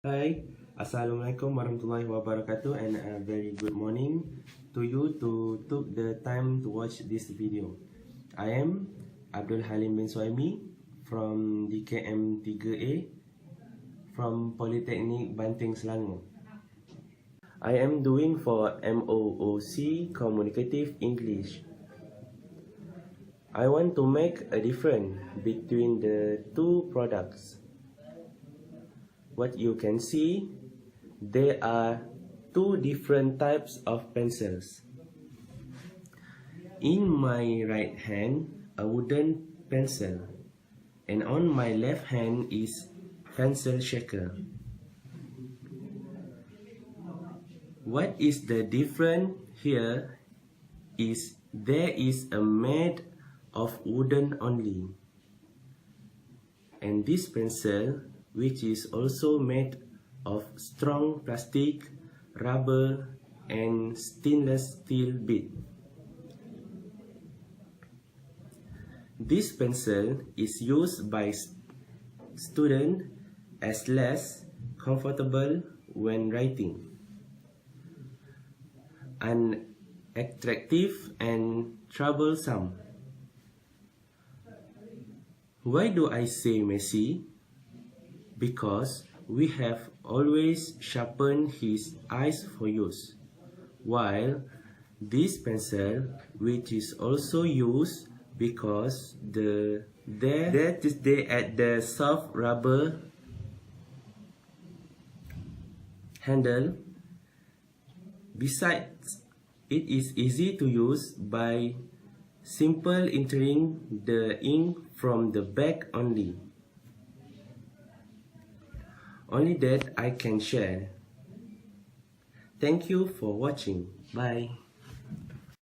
Hi, Assalamualaikum warahmatullahi wabarakatuh, and a very good morning to you to took the time to watch this video. I am Abdul Halim bin Suhaimi from DKM 3A from Polytechnic Banting Selangor. I am doing for MOOC Communicative English. I want to make a difference between the two products. What you can see, there are two different types of pencils. In my right hand, a wooden pencil, and on my left hand is pencil shaker. What is the difference here is there is a made of wooden only, and this pencil, which is also made of strong plastic, rubber, and stainless steel bit. This pencil is used by students as less comfortable when writing, unattractive and troublesome. Why do I say messy? Because we have always sharpened his eyes for use, while this pencil, which is also used because that is they at the soft rubber handle. Besides, it is easy to use by simple entering the ink from the back only. Only that I can share. Thank you for watching. Bye.